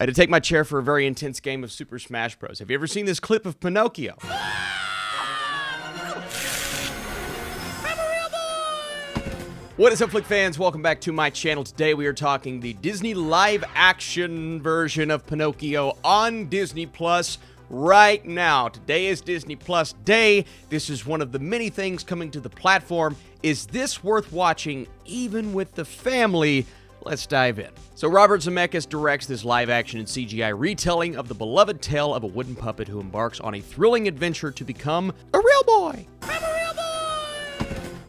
I had to take my chair for a very intense game of Super Smash Bros. Have you ever seen this clip of Pinocchio? What is up, Flick fans? Welcome back to my channel. Today we are talking the Disney live-action version of Pinocchio on Disney Plus right now. Today is Disney Plus Day. This is one of the many things coming to the platform. Is this worth watching even with the family? Let's dive in. So Robert Zemeckis directs this live-action and CGI retelling of the beloved tale of a wooden puppet who embarks on a thrilling adventure to become a real boy.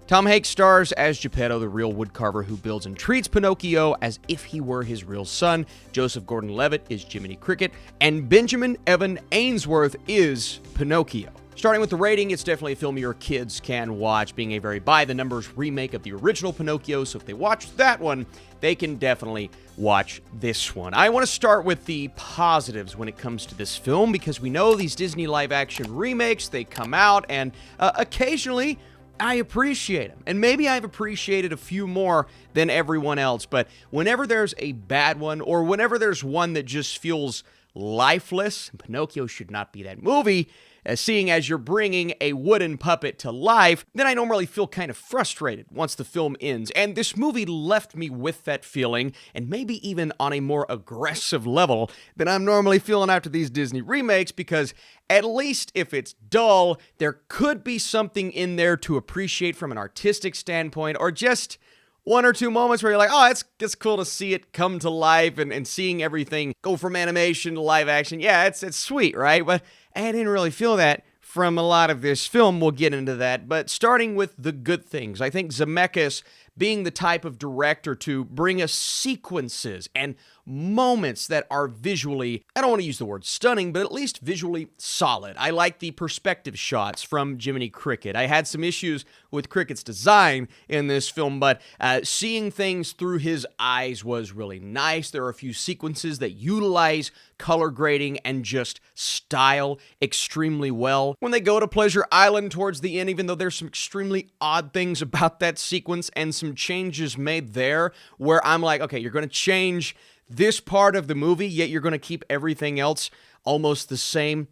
Tom Hanks stars as Geppetto, the real woodcarver who builds and treats Pinocchio as if he were his real son. Joseph Gordon-Levitt is Jiminy Cricket, and Benjamin Evan Ainsworth is Pinocchio. Starting with the rating, it's definitely a film your kids can watch, being a very by-the-numbers remake of the original Pinocchio, so if they watch that one, they can definitely watch this one. I want to start with the positives when it comes to this film, because we know these Disney live-action remakes, they come out, and occasionally I appreciate them, and maybe I've appreciated a few more than everyone else, but whenever there's a bad one, or whenever there's one that just feels lifeless, and Pinocchio should not be that movie, seeing as you're bringing a wooden puppet to life, then I normally feel kind of frustrated once the film ends, and this movie left me with that feeling, and maybe even on a more aggressive level than I'm normally feeling after these Disney remakes, because at least if it's dull, there could be something in there to appreciate from an artistic standpoint, or just one or two moments where you're like, oh, it's cool to see it come to life, and seeing everything go from animation to live action. Yeah, it's sweet, right? But I didn't really feel that from a lot of this film. We'll get into that. But starting with the good things, I think Zemeckis, being the type of director to bring us sequences and moments that are visually, I don't want to use the word stunning, but at least visually solid. I like the perspective shots from Jiminy Cricket. I had some issues with Cricket's design in this film, but seeing things through his eyes was really nice. There are a few sequences that utilize color grading and just style extremely well. When they go to Pleasure Island towards the end, even though there's some extremely odd things about that sequence and some changes made there where I'm like, okay, you're going to change this part of the movie, yet you're going to keep everything else almost the same.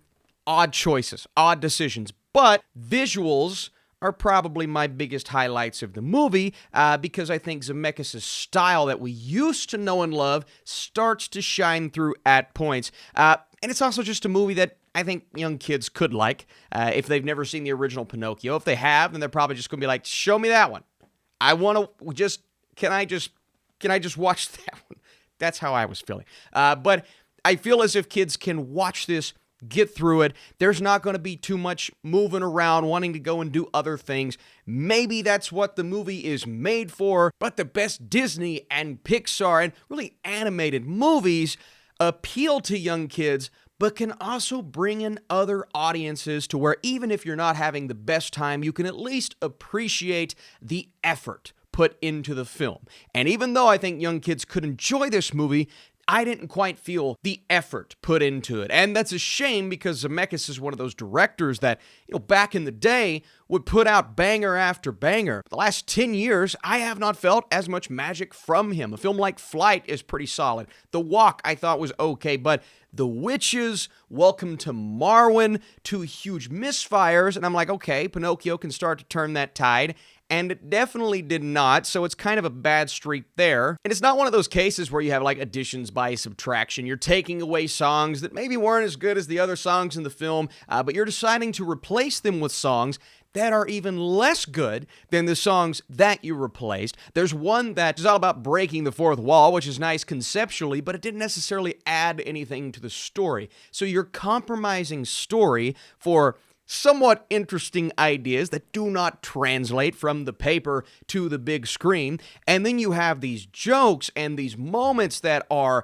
Odd choices, odd decisions, but visuals are probably my biggest highlights of the movie because I think Zemeckis' style that we used to know and love starts to shine through at points. And it's also just a movie that I think young kids could like if they've never seen the original Pinocchio. If they have, then they're probably just going to be like, show me that one. I want to just, can I just watch that one? That's how I was feeling. But I feel as if kids can watch this, get through it. There's not going to be too much moving around, wanting to go and do other things. Maybe that's what the movie is made for, but the best Disney and Pixar and really animated movies appeal to young kids, but can also bring in other audiences to where even if you're not having the best time, you can at least appreciate the effort put into the film. And even though I think young kids could enjoy this movie, I didn't quite feel the effort put into it. And that's a shame because Zemeckis is one of those directors that, back in the day would put out banger after banger. The last 10 years, I have not felt as much magic from him. A film like Flight is pretty solid. The Walk I thought was okay, but The Witches, Welcome to Marwen, two huge misfires, and I'm like, okay, Pinocchio can start to turn that tide. And it definitely did not, so it's kind of a bad streak there. And it's not one of those cases where you have like additions by subtraction. You're taking away songs that maybe weren't as good as the other songs in the film, but you're deciding to replace them with songs that are even less good than the songs that you replaced. There's one that is all about breaking the fourth wall, which is nice conceptually, but it didn't necessarily add anything to the story. So you're compromising story for somewhat interesting ideas that do not translate from the paper to the big screen. And then you have these jokes and these moments that are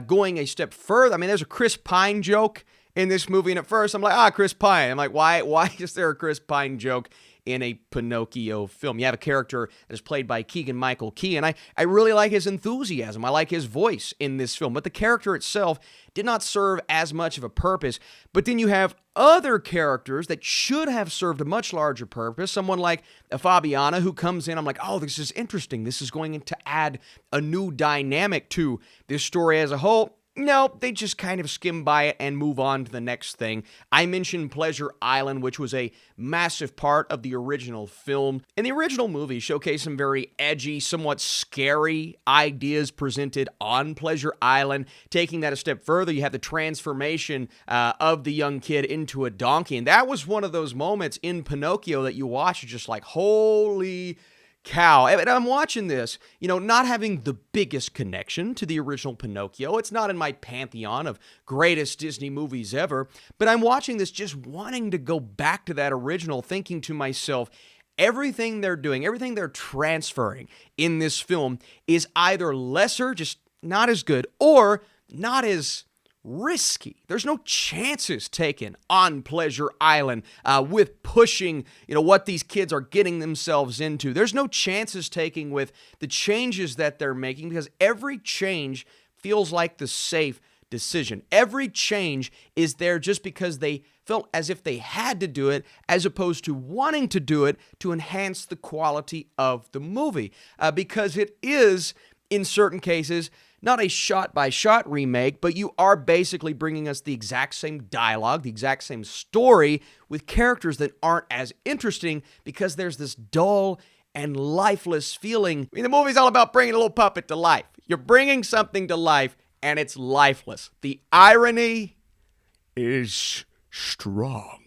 going a step further. I mean, there's a Chris Pine joke in this movie, and at first I'm like, Chris Pine. I'm like, why is there a Chris Pine joke in a Pinocchio film? You have a character that is played by Keegan-Michael Key, and I really like his enthusiasm. I like his voice in this film, but the character itself did not serve as much of a purpose. But then you have other characters that should have served a much larger purpose. Someone like Fabiana who comes in, I'm like, oh, this is interesting. This is going to add a new dynamic to this story as a whole. No, they just kind of skim by it and move on to the next thing. I mentioned Pleasure Island, which was a massive part of the original film. And the original movie showcased some very edgy, somewhat scary ideas presented on Pleasure Island. Taking that a step further, you have the transformation of the young kid into a donkey. And that was one of those moments in Pinocchio that you watch, you're just like, holy cow. And I'm watching this, not having the biggest connection to the original Pinocchio. It's not in my pantheon of greatest Disney movies ever, but I'm watching this just wanting to go back to that original, thinking to myself, everything they're doing, everything they're transferring in this film is either lesser, just not as good, or not as risky. There's no chances taken on Pleasure Island with pushing, what these kids are getting themselves into. There's no chances taken with the changes that they're making, because every change feels like the safe decision. Every change is there just because they felt as if they had to do it, as opposed to wanting to do it to enhance the quality of the movie. Because it is, in certain cases, not a shot-by-shot remake, but you are basically bringing us the exact same dialogue, the exact same story, with characters that aren't as interesting because there's this dull and lifeless feeling. The movie's all about bringing a little puppet to life. You're bringing something to life, and it's lifeless. The irony is strong.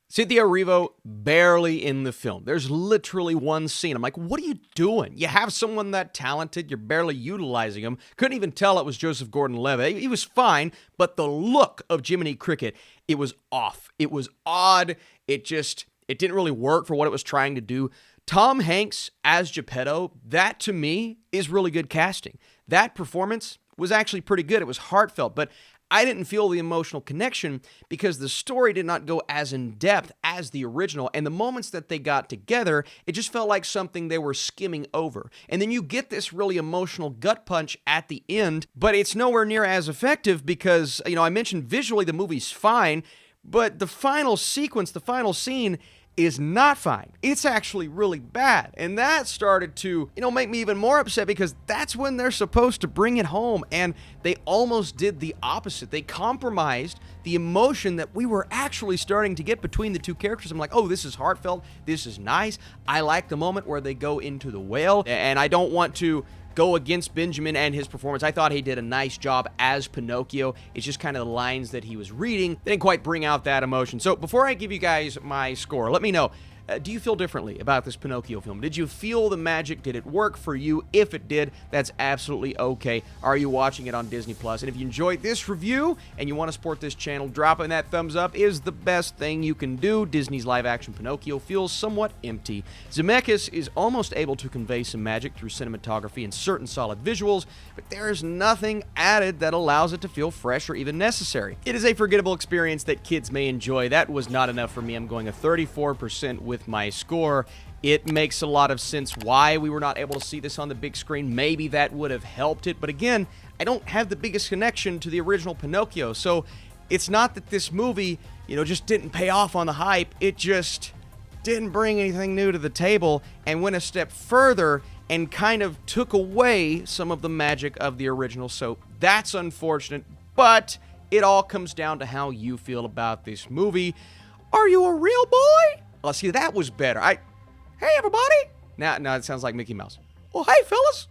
Cynthia Erivo, barely in the film. There's literally one scene. I'm like, what are you doing? You have someone that talented, you're barely utilizing him. Couldn't even tell it was Joseph Gordon-Levitt. He was fine, but the look of Jiminy Cricket, it was off. It was odd. It didn't really work for what it was trying to do. Tom Hanks as Geppetto, that to me is really good casting. That performance was actually pretty good. It was heartfelt, but I didn't feel the emotional connection because the story did not go as in-depth as the original, and the moments that they got together, it just felt like something they were skimming over. And then you get this really emotional gut punch at the end, but it's nowhere near as effective because, I mentioned visually the movie's fine, but the final sequence, the final scene, is not fine. It's actually really bad. And that started to, make me even more upset because that's when they're supposed to bring it home. And they almost did the opposite. They compromised the emotion that we were actually starting to get between the two characters. I'm like, oh, this is heartfelt. This is nice. I like the moment where they go into the whale. And I don't want to go against Benjamin and his performance. I thought he did a nice job as Pinocchio. It's just kind of the lines that he was reading didn't quite bring out that emotion. So before I give you guys my score, let me know, do you feel differently about this Pinocchio film? Did you feel the magic? Did it work for you? If it did, that's absolutely okay. Are you watching it on Disney Plus? And if you enjoyed this review and you want to support this channel, dropping that thumbs up is the best thing you can do. Disney's live-action Pinocchio feels somewhat empty. Zemeckis is almost able to convey some magic through cinematography and certain solid visuals, but there is nothing added that allows it to feel fresh or even necessary. It is a forgettable experience that kids may enjoy. That was not enough for me. I'm going a 34% with my score. It makes a lot of sense why we were not able to see this on the big screen. Maybe that would have helped it, but again, I don't have the biggest connection to the original Pinocchio, so it's not that this movie, just didn't pay off on the hype. It just didn't bring anything new to the table and went a step further and kind of took away some of the magic of the original, so that's unfortunate, but it all comes down to how you feel about this movie. Are you a real boy? Let's see, that was better. Hey, everybody. Now it sounds like Mickey Mouse. Well, hey, fellas.